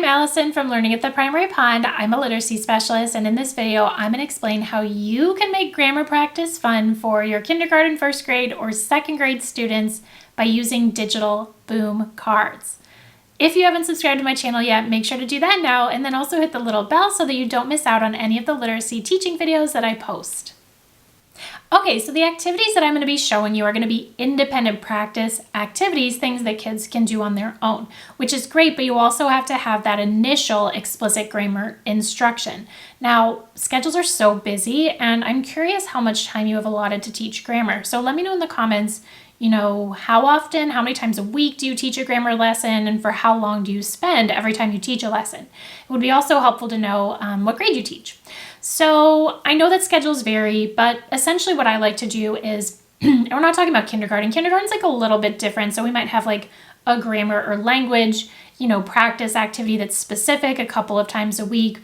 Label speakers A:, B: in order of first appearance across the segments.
A: Allison from Learning at the Primary Pond. I'm a literacy specialist, and in this video, I'm going to explain how you can make grammar practice fun for your kindergarten, first grade, or second grade students by using digital boom cards. If you haven't subscribed to my channel yet, make sure to do that now, and then also hit the little bell so that you don't miss out on any of the literacy teaching videos that I post. Okay, so the activities that I'm going to be showing you are going to be independent practice activities, things that kids can do on their own, which is great, but you also have to have that initial explicit grammar instruction. Now, schedules are so busy, and I'm curious how much time you have allotted to teach grammar. So let me know in the comments, how often, how many times a week do you teach a grammar lesson, and for how long do you spend every time you teach a lesson? It would be also helpful to know what grade you teach. So I know that schedules vary, but essentially what I like to do is, and we're not talking about kindergarten. Kindergarten's like a little bit different. So we might have like a grammar or language, practice activity that's specific a couple of times a week.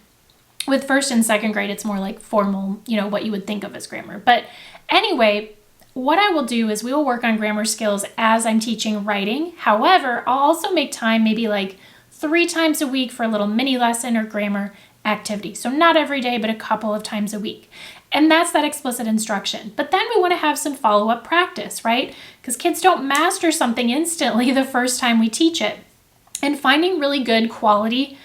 A: With first and second grade, it's more like formal, what you would think of as grammar. But anyway, what I will do is we will work on grammar skills as I'm teaching writing. However, I'll also make time maybe like 3 times a week for a little mini lesson or grammar activity. So not every day, but a couple of times a week. And that's that explicit instruction. But then we want to have some follow-up practice, right? Because kids don't master something instantly the first time we teach it. And finding really good quality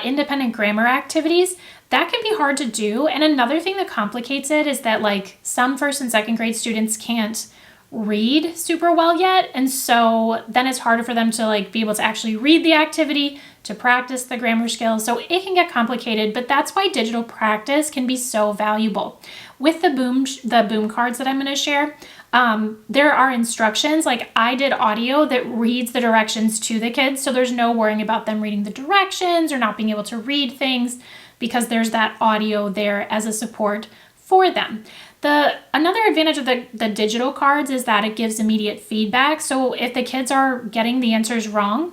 A: independent grammar activities, that can be hard to do. And another thing that complicates it is that like some first and second grade students can't read super well yet, and so then it's harder for them to like be able to actually read the activity, to practice the grammar skills. So it can get complicated, but that's why digital practice can be so valuable. With the boom cards that I'm going to share, there are instructions. Like I did audio that reads the directions to the kids, so there's no worrying about them reading the directions or not being able to read things, because there's that audio there as a support for them. Another advantage of the digital cards is that it gives immediate feedback. So if the kids are getting the answers wrong,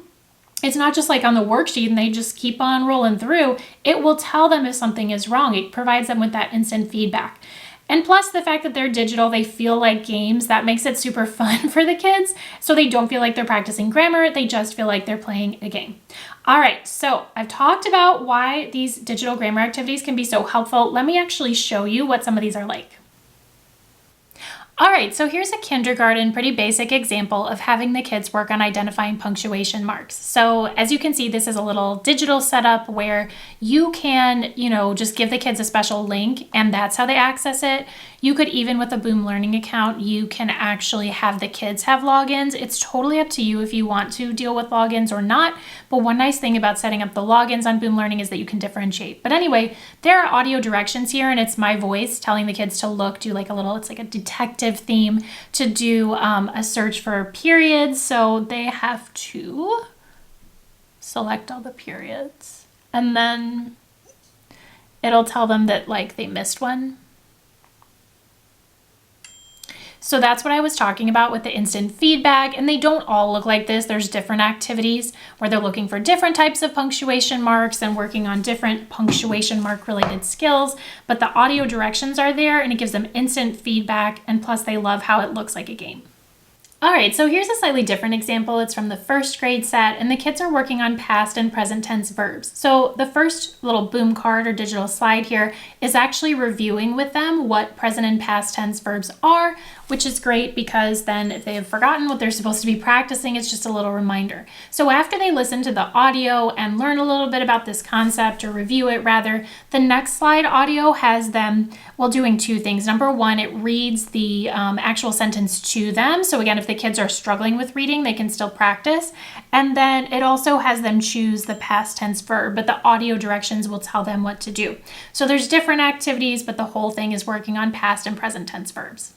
A: it's not just like on the worksheet and they just keep on rolling through. It will tell them if something is wrong. It provides them with that instant feedback. And plus the fact that they're digital, they feel like games. That makes it super fun for the kids. So they don't feel like they're practicing grammar. They just feel like they're playing a game. All right, so I've talked about why these digital grammar activities can be so helpful. Let me actually show you what some of these are like. All right, so here's a kindergarten, pretty basic example of having the kids work on identifying punctuation marks. So as you can see, this is a little digital setup where you can, just give the kids a special link and that's how they access it. You could even with a Boom Learning account, you can actually have the kids have logins. It's totally up to you if you want to deal with logins or not. But one nice thing about setting up the logins on Boom Learning is that you can differentiate. But anyway, there are audio directions here and it's my voice telling the kids to look, do like it's like a detective theme to do a search for periods. So they have to select all the periods and then it'll tell them that like they missed one. So that's what I was talking about with the instant feedback, and they don't all look like this. There's different activities where they're looking for different types of punctuation marks and working on different punctuation mark related skills, but the audio directions are there and it gives them instant feedback, and plus they love how it looks like a game. All right, so here's a slightly different example. It's from the first grade set, and the kids are working on past and present tense verbs. So the first little boom card or digital slide here is actually reviewing with them what present and past tense verbs are, which is great because then if they have forgotten what they're supposed to be practicing, it's just a little reminder. So after they listen to the audio and learn a little bit about this concept, or review it rather, the next slide audio has them, doing 2 things. Number 1, it reads the actual sentence to them. So again, if the kids are struggling with reading, they can still practice. And then it also has them choose the past tense verb, but the audio directions will tell them what to do. So there's different activities, but the whole thing is working on past and present tense verbs.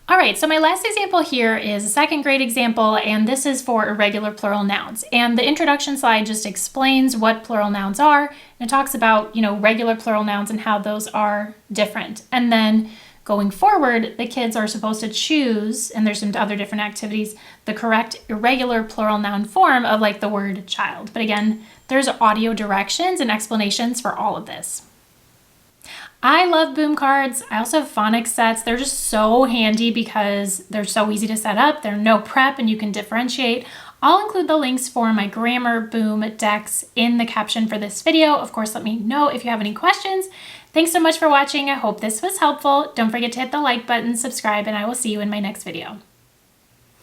A: All right, so my last example here is a second grade example, and this is for irregular plural nouns. And the introduction slide just explains what plural nouns are, and it talks about, regular plural nouns and how those are different. And then going forward, the kids are supposed to choose, and there's some other different activities, the correct irregular plural noun form of like the word child. But again, there's audio directions and explanations for all of this. I love boom cards. I also have phonics sets. They're just so handy because they're so easy to set up. They're no prep and you can differentiate. I'll include the links for my Grammar Boom decks in the caption for this video. Of course, let me know if you have any questions. Thanks so much for watching. I hope this was helpful. Don't forget to hit the like button, subscribe, and I will see you in my next video.